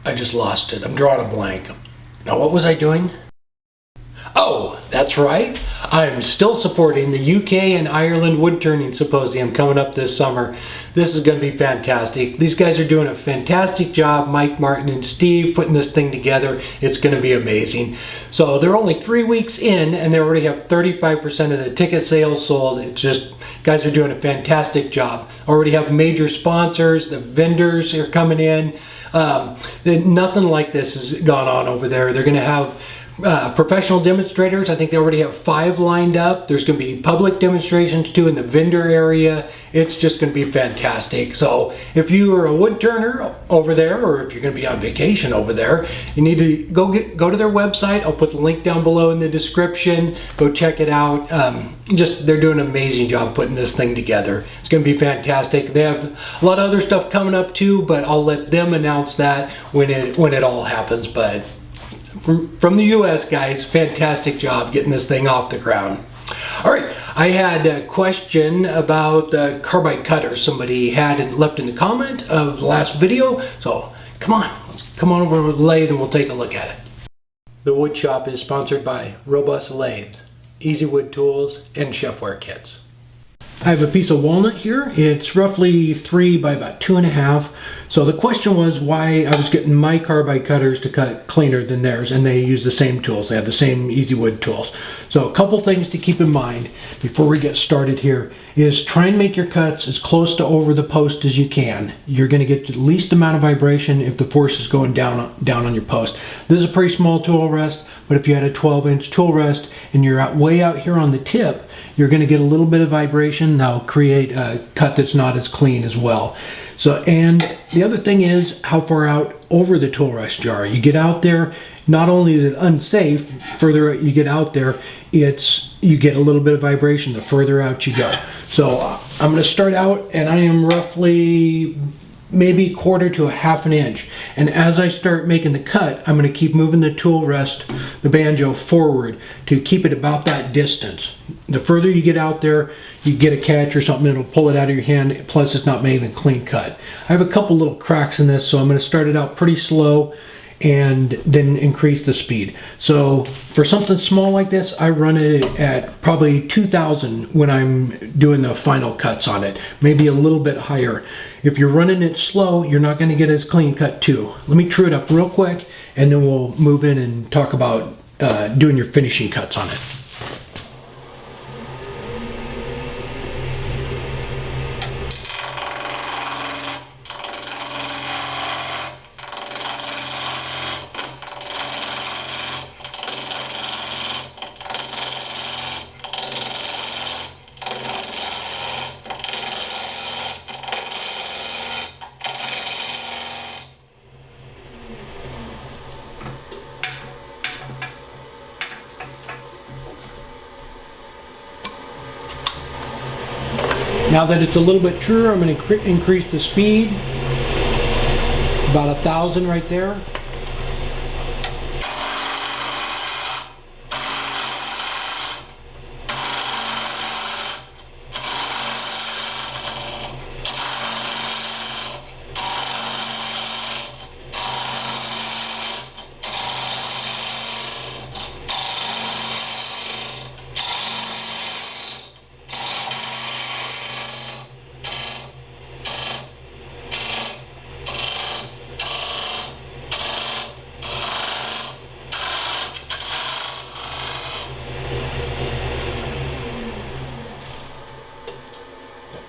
I just lost it. I'm drawing a blank. Now, what was I doing? Oh, that's right. I'm still supporting the UK and Ireland Woodturning Symposium coming up this summer. This is going to be fantastic. These guys are doing a fantastic job, Mike, Martin, and Steve, putting this thing together. It's going to be amazing. So they're only 3 weeks in, and they already have 35% of the ticket sales sold. It's just, guys are doing a fantastic job. Already have major sponsors. The vendors are coming in. Nothing like this has gone on over there. They're going to have professional demonstrators. I think they already have 5 lined up. There's going to be public demonstrations too in the vendor area. It's just going to be fantastic. So if you are a wood turner over there, or if you're going to be on vacation over there, you need to go to their website. I'll put the link down below in the description. Go check it out. They're doing an amazing job putting this thing together. It's going to be fantastic. They have a lot of other stuff coming up too, but I'll let them announce that when it all happens. But from the US, guys, fantastic job getting this thing off the ground. All right, I had a question about the carbide cutter somebody had left in the comment of the last video. So come on, let's come on over to the lathe and we'll take a look at it. The wood shop is sponsored by Robust Lathe, Easy Wood Tools, and ChefwareKits. I have a piece of walnut here. It's roughly 3 by about 2.5. So the question was why I was getting my carbide cutters to cut cleaner than theirs, and they use the same tools. They have the same Easy Wood tools. So a couple things to keep in mind before we get started here is try and make your cuts as close to over the post as you can. You're going to get the least amount of vibration if the force is going down on your post. This is a pretty small tool rest, but if you had a 12-inch tool rest and you're way out here on the tip, you're going to get a little bit of vibration. That'll create a cut that's not as clean as well. So, and the other thing is how far out over the tool rest jar. You get out there, not only is it unsafe, further you get out there, you get a little bit of vibration the further out you go. So I'm going to start out, and I am roughly maybe 1/4 to 1/2 inch. And as I start making the cut, I'm going to keep moving the tool rest, the banjo, forward to keep it about that distance. The further you get out there, you get a catch or something, it'll pull it out of your hand, plus it's not making a clean cut. I have a couple little cracks in this, so I'm going to start it out pretty slow and then increase the speed. So for something small like this, I run it at probably 2,000 when I'm doing the final cuts on it, maybe a little bit higher. If you're running it slow, you're not going to get as clean cut too. Let me true it up real quick, and then we'll move in and talk about doing your finishing cuts on it. Now that it's a little bit truer, I'm going to increase the speed, about 1,000 right there.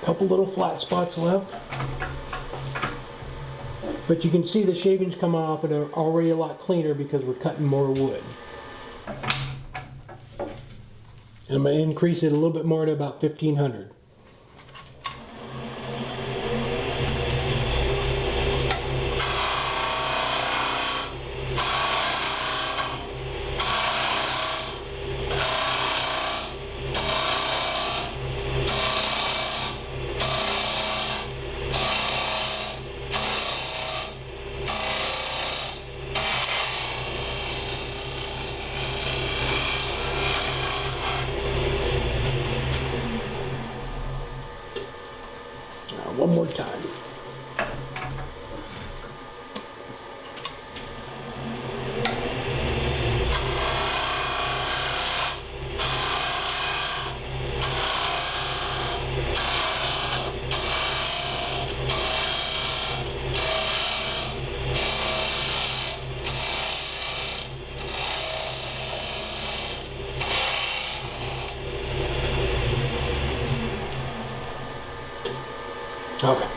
Couple little flat spots left, but you can see the shavings coming off and are already a lot cleaner because we're cutting more wood. And I'm going to increase it a little bit more to about 1,500. Okay,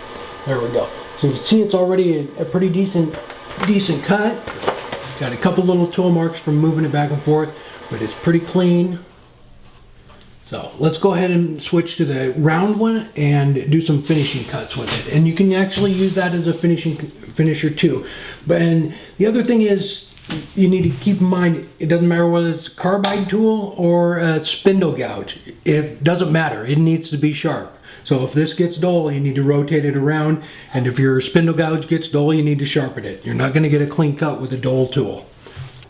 there we go. So you can see it's already a pretty decent cut. Got a couple little tool marks from moving it back and forth, but it's pretty clean. So let's go ahead and switch to the round one and do some finishing cuts with it. And you can actually use that as a finisher too. And the other thing is, you need to keep in mind, it doesn't matter whether it's a carbide tool or a spindle gouge. It doesn't matter, it needs to be sharp. So if this gets dull, you need to rotate it around, and if your spindle gouge gets dull, you need to sharpen it. You're not going to get a clean cut with a dull tool.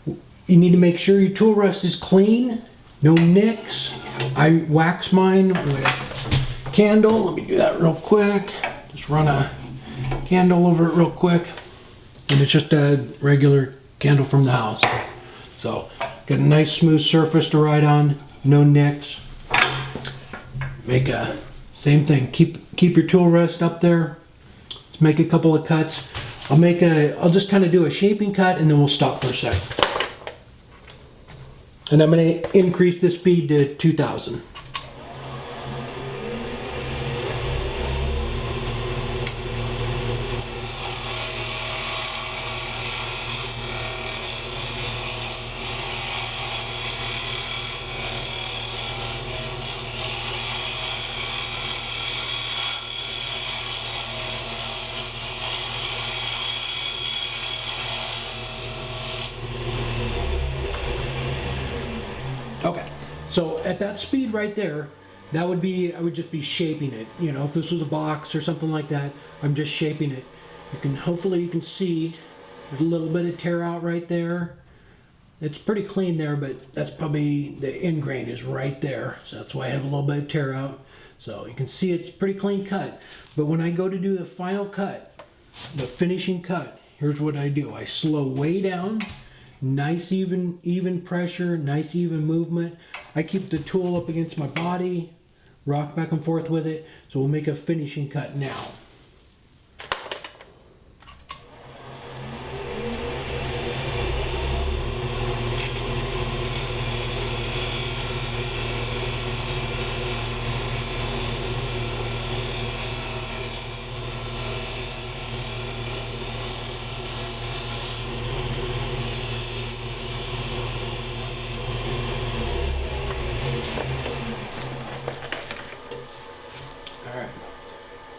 You need to make sure your tool rest is clean, no nicks. I wax mine with candle. Let me do that real quick. Just run a candle over it real quick. And it's just a regular candle from the house. So, got a nice smooth surface to write on, no nicks. Make a, same thing, keep your tool rest up there. Let's make a couple of cuts. I'll just kind of do a shaping cut and then we'll stop for a second. And I'm going to increase the speed to 2000. Okay, so at that speed right there, I would just be shaping it. You know, if this was a box or something like that, I'm just shaping it. Hopefully you can see there's a little bit of tear out right there. It's pretty clean there, but that's probably the end grain is right there. So that's why I have a little bit of tear out. So you can see it's pretty clean cut. But when I go to do the final cut, the finishing cut, here's what I do. I slow way down. Nice even pressure, nice even movement. I keep the tool up against my body, rock back and forth with it. So we'll make a finishing cut now.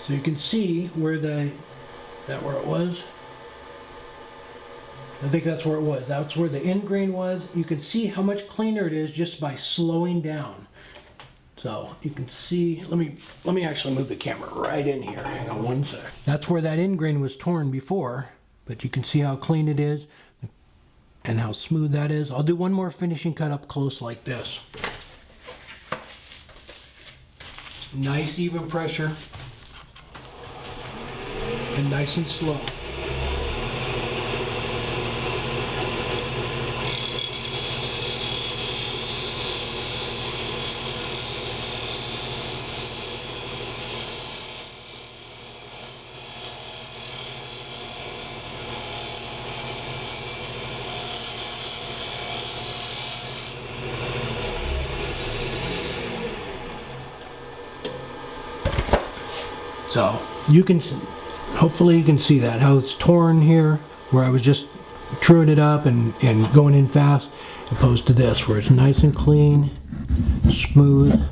So you can see where where it was? I think that's where it was. That's where the end grain was. You can see how much cleaner it is just by slowing down. So you can see, let me actually move the camera right in here. Hang on one sec. That's where that end grain was torn before, but you can see how clean it is and how smooth that is. I'll do one more finishing cut up close like this. Nice even pressure. And nice and slow. So you can hopefully you can see that, how it's torn here, where I was just truing it up and going in fast, opposed to this, where it's nice and clean, smooth.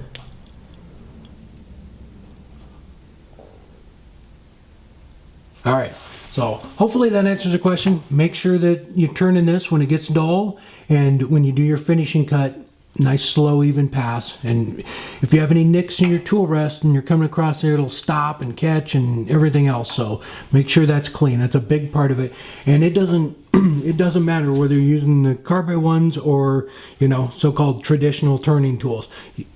All right, so hopefully that answers the question. Make sure that you turn in this when it gets dull, and when you do your finishing cut, nice slow even pass. And if you have any nicks in your tool rest and you're coming across there, it'll stop and catch and everything else. So make sure that's clean. That's a big part of it. And it doesn't matter whether you're using the carbide ones or, you know, so-called traditional turning tools.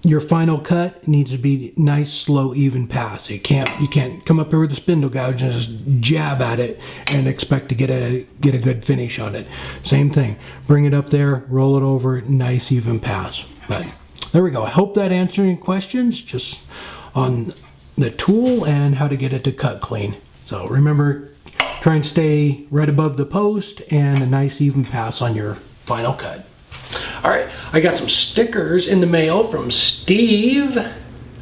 Your final cut needs to be nice, slow, even pass. You can't come up here with a spindle gouge and just jab at it and expect to get a good finish on it. Same thing. Bring it up there, roll it over, nice, even pass. But there we go. I hope that answered any questions just on the tool and how to get it to cut clean. So remember, try and stay right above the post and a nice even pass on your final cut. All right, I got some stickers in the mail from Steve.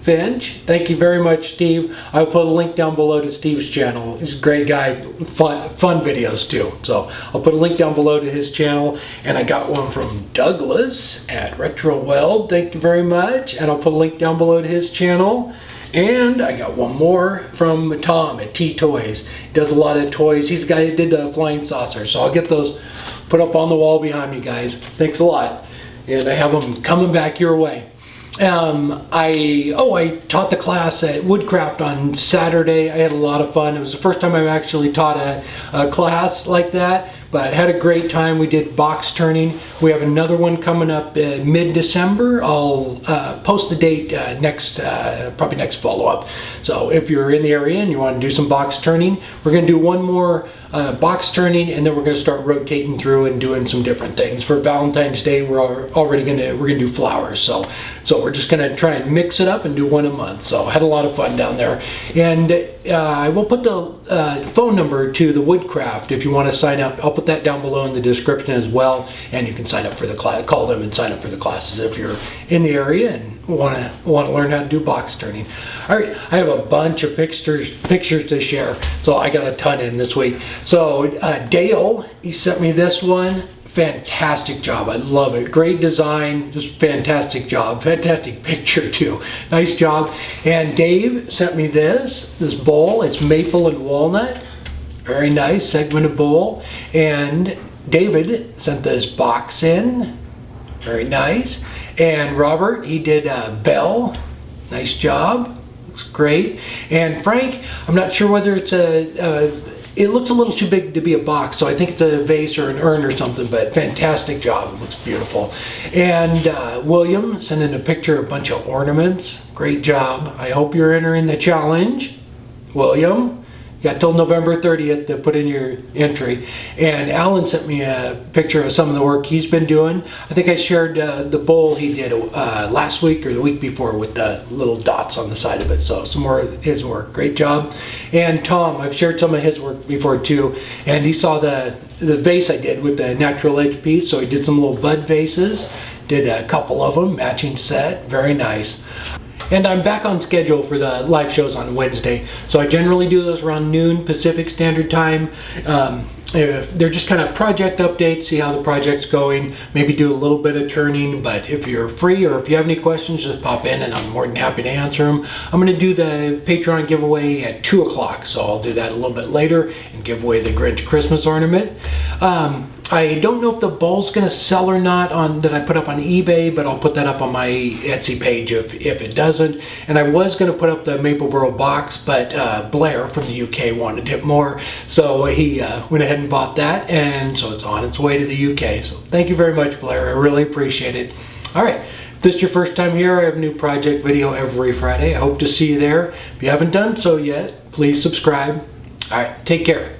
Finch. Thank you very much, Steve. I'll put a link down below to Steve's channel. He's a great guy, fun videos too. So I'll put a link down below to his channel. And I got one from Douglas at Retro Weld. Thank you very much. And I'll put a link down below to his channel. And I got one more from Tom at T Toys. He does a lot of toys. He's the guy that did the flying saucer. So I'll get those put up on the wall behind me, guys. Thanks a lot. And I have them coming back your way. I taught the class at Woodcraft on Saturday. I had a lot of fun. It was the first time I've actually taught a class like that, but had a great time. We did box turning. We have another one coming up mid-December. I'll post the date probably next follow-up. So if you're in the area and you want to do some box turning, we're going to do one more box turning, and then we're going to start rotating through and doing some different things. For Valentine's Day, we're going to do flowers. So we're just going to try and mix it up and do one a month. So I had a lot of fun down there. And I will put the phone number to the Woodcraft if you want to sign up. I'll put that down below in the description as well, and you can sign up for the class. Call them and sign up for the classes if you're in the area and want to learn how to do box turning. All right, I have a bunch of pictures to share, so I got a ton in this week. So Dale, he sent me this one. Fantastic job. I love it. Great design, just fantastic job. Fantastic picture too. Nice job. And Dave sent me this bowl. It's maple and walnut. Very nice segmented bowl. And David sent this box in. Very nice. And Robert, he did a bell. Nice job. Looks great. And Frank, I'm not sure whether it's it looks a little too big to be a box, so I think it's a vase or an urn or something, but fantastic job. It looks beautiful. And William sent in a picture of a bunch of ornaments. Great job. I hope you're entering the challenge. William, you got till November 30th to put in your entry. And Alan sent me a picture of some of the work he's been doing. I think I shared the bowl he did last week or the week before with the little dots on the side of it. So some more of his work. Great job. And Tom, I've shared some of his work before too. And he saw the vase I did with the natural edge piece. So he did some little bud vases. Did a couple of them, matching set. Very nice. And I'm back on schedule for the live shows on Wednesday. So I generally do those around noon Pacific Standard Time. If they're just kind of project updates, see how the project's going, maybe do a little bit of turning. But if you're free or if you have any questions, just pop in and I'm more than happy to answer them. I'm going to do the Patreon giveaway at 2 o'clock. So I'll do that a little bit later and give away the Grinch Christmas ornament. I don't know if the bowl's going to sell or not that I put up on eBay, but I'll put that up on my Etsy page if it doesn't. And I was going to put up the Mapleboro box, but Blair from the UK wanted it more, so he went ahead and bought that, and so it's on its way to the UK. So thank you very much, Blair. I really appreciate it. All right. If this is your first time here, I have a new project video every Friday. I hope to see you there. If you haven't done so yet, please subscribe. All right. Take care.